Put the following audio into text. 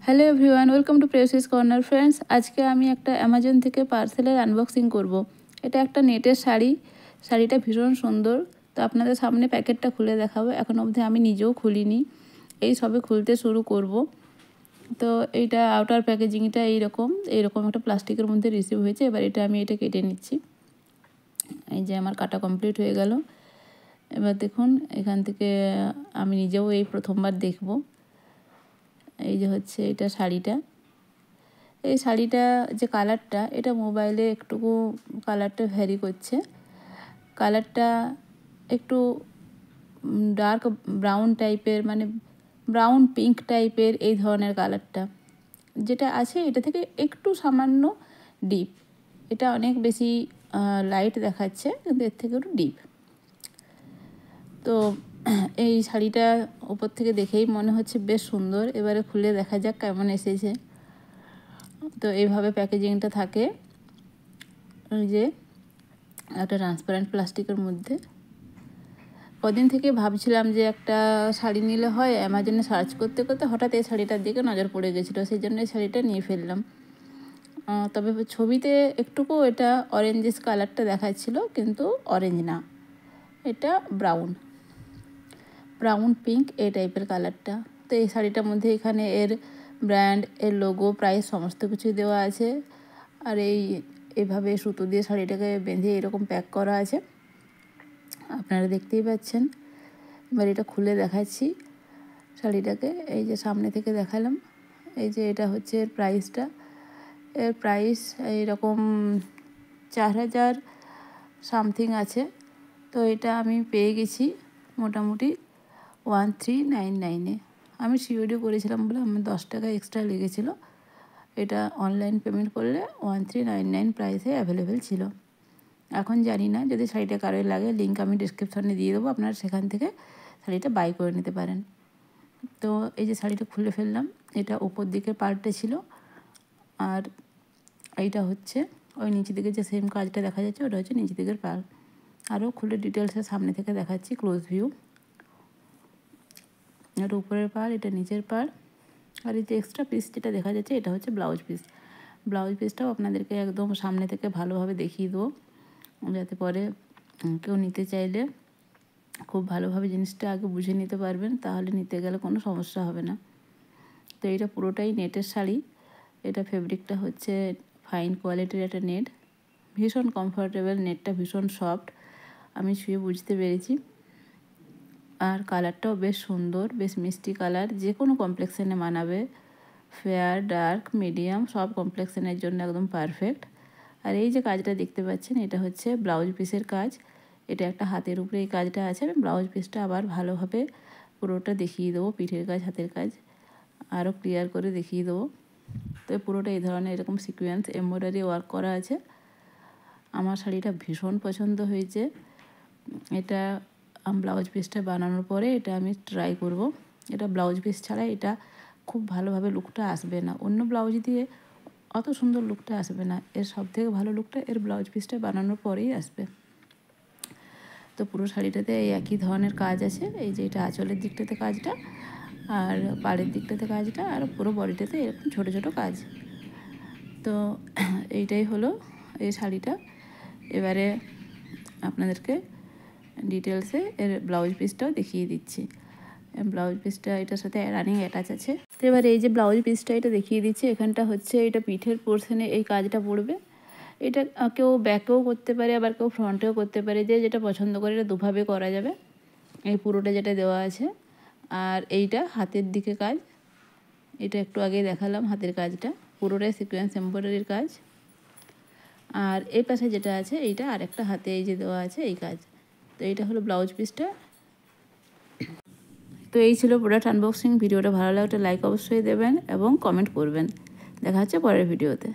Hello everyone, welcome to precis corner friends. আজকে আমি একটা অ্যামাজন থেকে পার্সেলের আনবক্সিং করব। এটা একটা নেটের শাড়ি। শাড়িটা ভীষণ সুন্দর। তো আপনাদের সামনে প্যাকেটটা খুলে দেখাবো। এখন অবধি আমি নিজেও খুলিনি, এই সবে খুলতে শুরু করব। তো এইটা আউটার প্যাকেজিংটা এইরকম একটা প্লাস্টিকের মধ্যে রিসিভ হয়েছে। এবার আমি এটা কেটে নিচ্ছি। এই যে আমার কাটা কমপ্লিট হয়ে গেল। এবার দেখুন, এখান থেকে আমি নিজেও এই প্রথমবার দেখব। এই যে হচ্ছে এটা শাড়িটা। এই শাড়িটা যে কালারটা, এটা মোবাইলে একটুকু কালারটা ভ্যারি করছে। কালারটা একটু ডার্ক ব্রাউন টাইপের, মানে ব্রাউন পিঙ্ক টাইপের এই ধরনের কালারটা যেটা আছে, এটা থেকে একটু সামান্য ডিপ। এটা অনেক বেশি লাইট দেখাচ্ছে, কিন্তু এর থেকে একটু ডিপ। তো এই শাড়িটা ওপর থেকে দেখেই মনে হচ্ছে বেশ সুন্দর। এবারে খুলে দেখা যাক কেমন এসেছে। তো এইভাবে প্যাকেজিংটা থাকে, ওই যে একটা ট্রান্সপারেন্ট প্লাস্টিকের মধ্যে। কদিন থেকে ভাবছিলাম যে একটা শাড়ি নিলে হয়। অ্যামাজনে সার্চ করতে করতে হঠাৎ এই শাড়িটার দিকে নজর পড়ে গেছিলো, সেই জন্য এই শাড়িটা নিয়ে ফেললাম। তবে ছবিতে একটুকু এটা অরেঞ্জিস কালারটা দেখাচ্ছিল, কিন্তু অরেঞ্জ না, এটা ব্রাউন পিঙ্ক এই টাইপের কালারটা। তো এই শাড়িটার মধ্যে এখানে এর ব্র্যান্ড, এর লোগো, প্রাইস সমস্ত কিছুই দেওয়া আছে। আর এইভাবে সুতো দিয়ে শাড়িটাকে বেঁধে এরকম প্যাক করা আছে, আপনারা দেখতেই পাচ্ছেন। এবার এটা খুলে দেখাচ্ছি শাড়িটাকে। এই যে সামনে থেকে দেখালাম। এই যে এটা হচ্ছে এর প্রাইসটা। এর প্রাইস এইরকম 4000 সামথিং আছে। তো এটা আমি পেয়ে গেছি মোটামুটি 1399-এ। আমি সিওডি করেছিলাম বলে আমার 10 টাকা এক্সট্রা লেগেছিলো। এটা অনলাইন পেমেন্ট করলে 1399 প্রাইসে অ্যাভেলেবেল ছিল। এখন জানি না, যদি শাড়িটা কারোর লাগে লিঙ্ক আমি ডিসক্রিপশনে দিয়ে দেবো, আপনারা সেখান থেকে শাড়িটা বাই করে নিতে পারেন। তো এই যে শাড়িটা খুলে ফেললাম। এটা ওপর দিকের পার্টটা ছিল, আর এইটা হচ্ছে ওই নিচের দিকে যে সেম কাজটা দেখা যাচ্ছে, ওটা হচ্ছে নিচের দিকের পার্ট। আরও খুলে ডিটেলসে সামনে থেকে দেখাচ্ছি, ক্লোজ ভিউ। এটা উপরের পাড়, এটা নিচের পাড়। আর এই যে এক্সট্রা পিস যেটা দেখা যাচ্ছে, এটা হচ্ছে ব্লাউজ পিস। ব্লাউজ পিসটাও আপনাদেরকে একদম সামনে থেকে ভালোভাবে দেখিয়ে দেবো, যাতে পরে কেউ নিতে চাইলে খুব ভালোভাবে জিনিসটা আগে বুঝে নিতে পারবেন, তাহলে নিতে গেলে কোনো সমস্যা হবে না। তো এটা পুরোটাই নেটের শাড়ি। এটা ফেব্রিকটা হচ্ছে ফাইন কোয়ালিটির একটা নেট, ভীষণ কমফোর্টেবল। নেটটা ভীষণ সফট, আমি ছুঁয়ে বুঝতে পেরেছি। আর কালারটাও বেশ সুন্দর, বেশ মিষ্টি কালার, যে কোনো কমপ্লেক্সনে মানাবে। ফেয়ার, ডার্ক, মিডিয়াম সব কমপ্লেক্সনের জন্য একদম পারফেক্ট। আর এই যে কাজটা দেখতে পাচ্ছেন, এটা হচ্ছে ব্লাউজ পিসের কাজ। এটা একটা হাতের উপরে এই কাজটা আছে। আমি ব্লাউজ পিসটা আবার ভালোভাবে পুরোটা দেখিয়ে দেবো, পিঠের কাজ, হাতের কাজ আরও ক্লিয়ার করে দেখিয়ে দেবো। তো পুরোটা এই ধরনের এরকম সিকোয়েন্স এমব্রয়ডারি ওয়ার্ক করা আছে। আমার শাড়িটা ভীষণ পছন্দ হয়েছে। এটা ব্লাউজ পিসটা বানানোর পরে এটা আমি ট্রাই করব। এটা ব্লাউজ পিস ছাড়া এটা খুব ভালোভাবে লুকটা আসবে না, অন্য ব্লাউজ দিয়ে অত সুন্দর লুকটা আসবে না। এর সবথেকে ভালো লুকটা এর ব্লাউজ পিসটা বানানোর পরেই আসবে। তো পুরো শাড়িটাতে এই একই ধরনের কাজ আছে। এই যে এটা আঁচলের দিকটাতে কাজটা, আর পাড়ের দিকটাতে কাজটা, আর পুরো বডিটাতে এরকম ছোটো ছোটো কাজ। তো এইটাই হলো এই শাড়িটা। এবারে আপনাদেরকে ডিটেলসে এর ব্লাউজ পিসটাও দেখিয়ে দিচ্ছি। ব্লাউজ পিসটা এটার সাথে রানিং অ্যাটাচ আছে। তো এবার এই যে ব্লাউজ পিসটা এটা দেখিয়ে দিচ্ছি। এখানটা হচ্ছে এটা পিঠের পোর্শনে এই কাজটা পড়বে। এটা কেউ ব্যাকেও করতে পারে, আবার কেউ ফ্রন্টেও করতে পারে, যে যেটা পছন্দ করে এটা দুভাবে করা যাবে। এই পুরোটা যেটা দেওয়া আছে, আর এইটা হাতের দিকে কাজ। এটা একটু আগে দেখালাম হাতের কাজটা, পুরোটাই সিকোয়েন্স এমব্রয়ডারির কাজ। আর এই পাশে যেটা আছে এইটা আরেকটা হাতে এই যে দেওয়া আছে এই কাজ। তো এইটা হলো ব্লাউজ পিসটা। তো এই ছিল প্রোডাক্ট আনবক্সিং। ভিডিওটা ভালো লাগলে লাইক অবশ্যই দেবেন এবং কমেন্ট করবেন। দেখা হচ্ছে পরের ভিডিওতে।